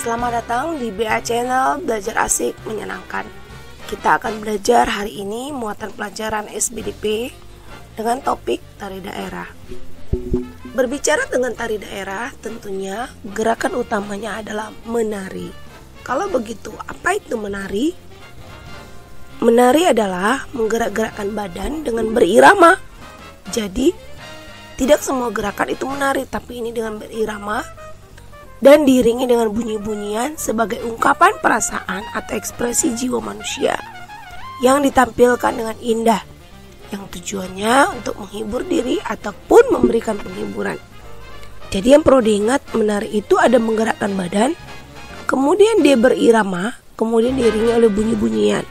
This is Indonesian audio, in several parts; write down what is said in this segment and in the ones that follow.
Selamat datang di BA Channel Belajar Asik Menyenangkan. Kita akan belajar hari ini muatan pelajaran SBDP dengan topik tari daerah. Berbicara dengan tari daerah, tentunya gerakan utamanya adalah menari. Kalau begitu, apa itu menari? Menari adalah menggerak-gerakkan badan dengan berirama. Jadi, tidak semua gerakan itu menari, tapi ini dengan berirama dan diiringi dengan bunyi-bunyian sebagai ungkapan perasaan atau ekspresi jiwa manusia yang ditampilkan dengan indah, yang tujuannya untuk menghibur diri ataupun memberikan penghiburan. Jadi yang perlu diingat, menari itu ada menggerakkan badan, kemudian dia berirama, kemudian diiringi oleh bunyi-bunyian.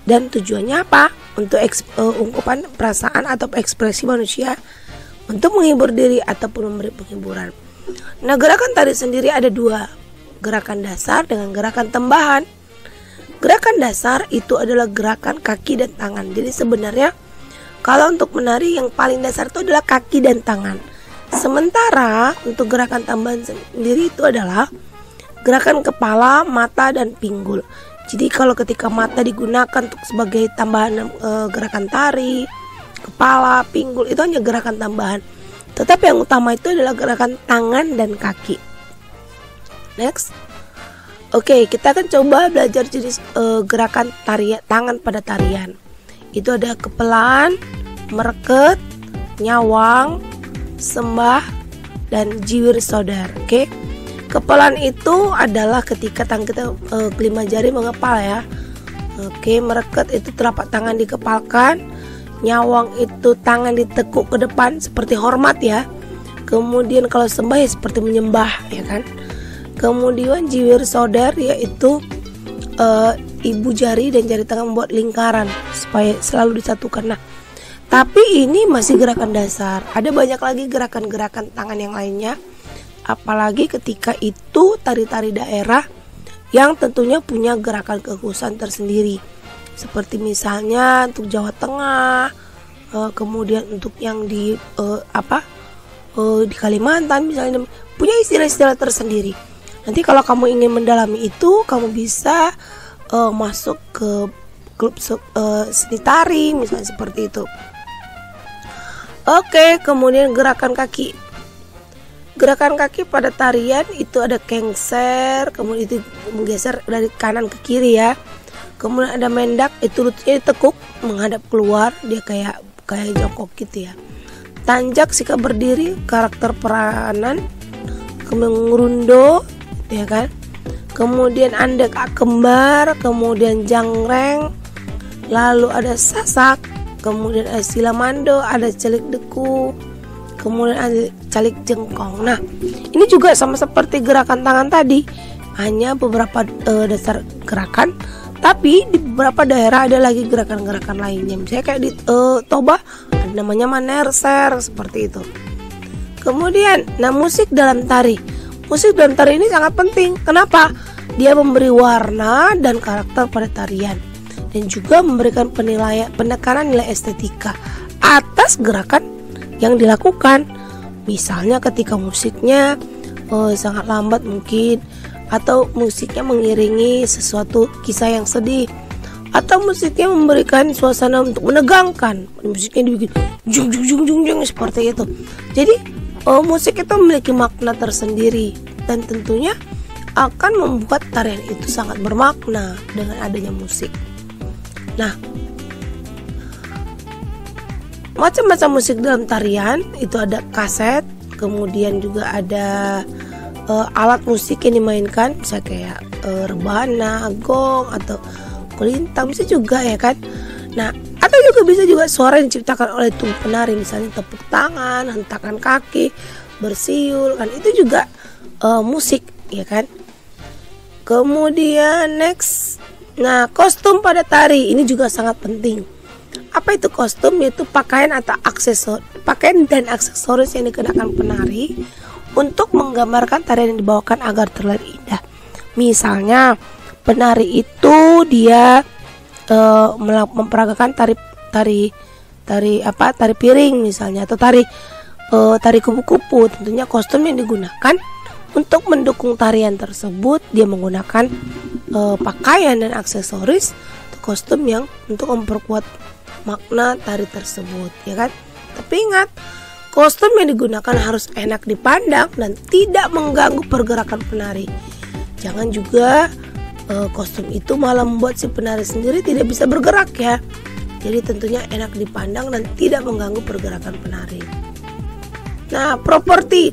Dan tujuannya apa? Untuk ungkapan perasaan atau ekspresi manusia untuk menghibur diri ataupun memberi penghiburan. Nah, gerakan tari sendiri ada dua, gerakan dasar dengan gerakan tambahan. Gerakan dasar itu adalah gerakan kaki dan tangan. Jadi sebenarnya kalau untuk menari yang paling dasar itu adalah kaki dan tangan. Sementara untuk gerakan tambahan sendiri itu adalah gerakan kepala, mata, dan pinggul. Jadi kalau ketika mata digunakan untuk sebagai tambahan gerakan tari, kepala, pinggul itu hanya gerakan tambahan. Tetapi yang utama itu adalah gerakan tangan dan kaki. Next. Oke, kita akan coba belajar jenis gerakan tangan pada tarian. Itu ada kepelan, mereket, nyawang, sembah, dan jiwir sodar. Oke. Kepelan itu adalah ketika tangan kita kelima jari mengepal ya. Oke, mereket itu telapak tangan dikepalkan. Nyawang itu tangan ditekuk ke depan seperti hormat ya. Kemudian kalau sembah ya seperti menyembah ya kan. Kemudian jiwir sodar yaitu ibu jari dan jari tangan membuat lingkaran supaya selalu disatukan. Nah, tapi ini masih gerakan dasar. Ada banyak lagi gerakan-gerakan tangan yang lainnya. Apalagi ketika itu tari-tari daerah yang tentunya punya gerakan kekhususan tersendiri. Seperti misalnya untuk Jawa Tengah, kemudian untuk yang di di Kalimantan misalnya punya istilah-istilah tersendiri. Nanti kalau kamu ingin mendalami itu, kamu bisa masuk ke klub seni tari misalnya seperti itu. Oke, kemudian gerakan kaki. Gerakan kaki pada tarian itu ada kengser, kemudian itu menggeser dari kanan ke kiri ya. Kemudian ada mendak, itu lututnya ditekuk menghadap keluar, dia kayak jongkok gitu ya. Tanjak sikap berdiri, karakter peranan. Kemudian ngurundo, ya kan. Kemudian andek kembar, kemudian jangreng. Lalu ada sasak, kemudian ada silamando, ada celik deku, kemudian ada calik jengkong. Nah, ini juga sama seperti gerakan tangan tadi, hanya beberapa dasar gerakan. Tapi di beberapa daerah ada lagi gerakan-gerakan lainnya. Misalnya kayak di Toba ada namanya manerser seperti itu. Kemudian, nah musik dalam tari. Musik dalam tari ini sangat penting. Kenapa? Dia memberi warna dan karakter pada tarian dan juga memberikan penekanan nilai estetika atas gerakan yang dilakukan. Misalnya ketika musiknya sangat lambat mungkin, atau musiknya mengiringi sesuatu kisah yang sedih, atau musiknya memberikan suasana untuk menegangkan, musiknya dibikin jung jung jung jung jung seperti itu. Jadi musik itu memiliki makna tersendiri dan tentunya akan membuat tarian itu sangat bermakna dengan adanya musik. Nah, macam-macam musik dalam tarian itu ada kaset, kemudian juga ada alat musik yang dimainkan, bisa kayak rebana, gong, atau kulintang bisa juga ya kan. Nah, atau juga bisa juga suara yang diciptakan oleh tubuh penari, misalnya tepuk tangan, hentakan kaki, bersiul kan, itu juga musik ya kan. Kemudian next, nah kostum pada tari ini juga sangat penting. Apa itu kostum? Yaitu pakaian atau pakaian dan aksesoris yang dikenakan penari untuk menggambarkan tarian yang dibawakan agar terlihat indah. Misalnya penari itu dia memperagakan tari piring misalnya, atau tari kupu-kupu. Tentunya kostum yang digunakan Untuk mendukung tarian tersebut, dia menggunakan pakaian dan aksesoris kostum yang untuk memperkuat makna tari tersebut, ya kan? Tapi ingat, kostum yang digunakan harus enak dipandang dan tidak mengganggu pergerakan penari. Jangan juga kostum itu malah membuat si penari sendiri tidak bisa bergerak ya. Jadi tentunya enak dipandang dan tidak mengganggu pergerakan penari. Nah, properti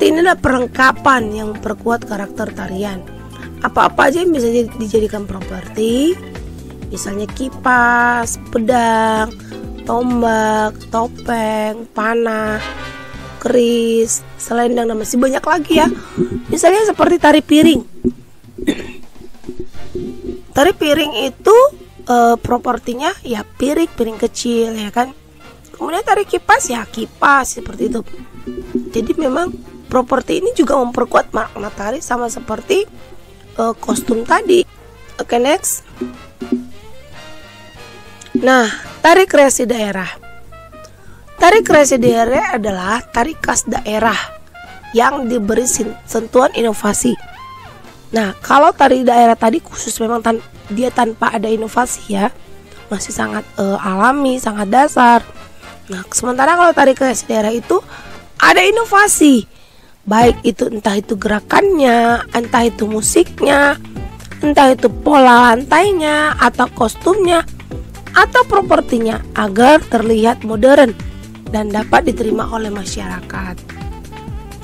ini adalah perlengkapan yang memperkuat karakter tarian. Apa-apa aja yang bisa dijadikan properti, misalnya kipas, pedang, tombak, topeng, panah, keris, selendang, dan masih banyak lagi ya. Misalnya seperti tari piring. Tari piring itu propertinya ya piring kecil, ya kan. Kemudian tari kipas ya kipas seperti itu. Jadi memang properti ini juga memperkuat makna tari sama seperti kostum tadi. Oke, next. Nah, tari kreasi daerah. Tari kreasi daerah adalah tari khas daerah yang diberi sentuhan inovasi. Nah, kalau tari daerah tadi khusus memang dia tanpa ada inovasi ya, masih sangat alami, sangat dasar. Nah, sementara kalau tari kreasi daerah itu ada inovasi, baik itu entah itu gerakannya, entah itu musiknya, entah itu pola lantainya, atau kostumnya, atau propertinya agar terlihat modern dan dapat diterima oleh masyarakat.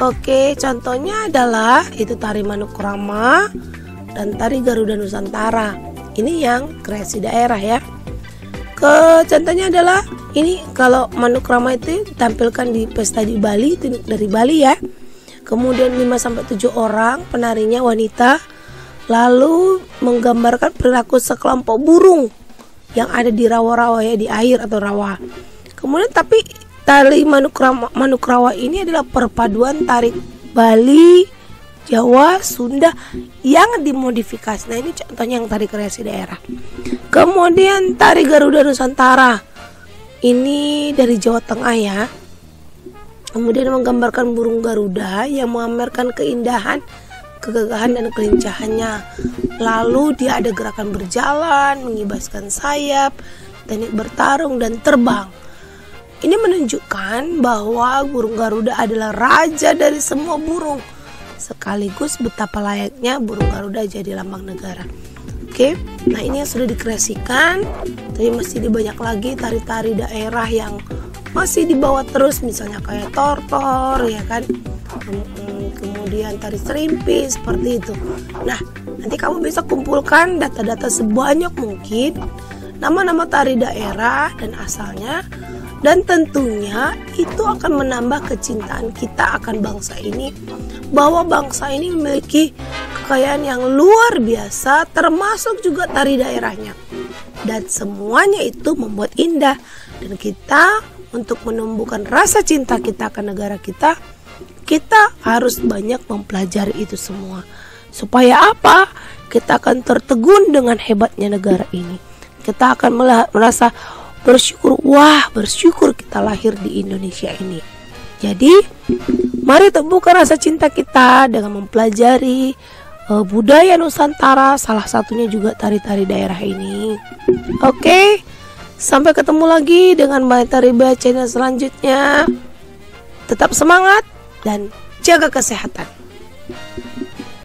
Oke, contohnya adalah itu tari Manukrama dan tari Garuda Nusantara. Ini yang kreasi daerah ya. Contohnya adalah ini, kalau Manukrama itu ditampilkan di pesta di Bali, itu dari Bali ya. Kemudian 5-7 orang penarinya wanita, lalu menggambarkan perilaku sekelompok burung yang ada di rawa-rawa ya, di air atau rawa. Kemudian tapi tari Manukrama ini adalah perpaduan tari Bali, Jawa, Sunda yang dimodifikasi. Nah, ini contohnya yang tari kreasi daerah. Kemudian tari Garuda Nusantara ini dari Jawa Tengah ya. Kemudian menggambarkan burung Garuda yang memamerkan keindahan, kegagahan dan kelincahannya. Lalu dia ada gerakan berjalan, mengibaskan sayap, teknik bertarung dan terbang. Ini menunjukkan bahwa burung Garuda adalah raja dari semua burung, sekaligus betapa layaknya burung Garuda jadi lambang negara. Oke, nah ini yang sudah dikreasikan, tapi masih banyak lagi tari-tari daerah yang masih dibawa terus, misalnya kayak tortor ya kan, kemudian tari serimpi seperti itu. Nah, nanti kamu bisa kumpulkan data-data sebanyak mungkin nama-nama tari daerah dan asalnya, dan tentunya itu akan menambah kecintaan kita akan bangsa ini, bahwa bangsa ini memiliki kekayaan yang luar biasa, termasuk juga tari daerahnya, dan semuanya itu membuat indah. Dan kita untuk menumbuhkan rasa cinta kita akan negara kita, kita harus banyak mempelajari itu semua. Supaya apa? Kita akan tertegun dengan hebatnya negara ini. Kita akan merasa bersyukur, wah bersyukur kita lahir di Indonesia ini. Jadi mari tumbuhkan rasa cinta kita dengan mempelajari budaya Nusantara, salah satunya juga tari-tari daerah ini. Oke, sampai ketemu lagi dengan materi channel selanjutnya. Tetap semangat dan jaga kesehatan.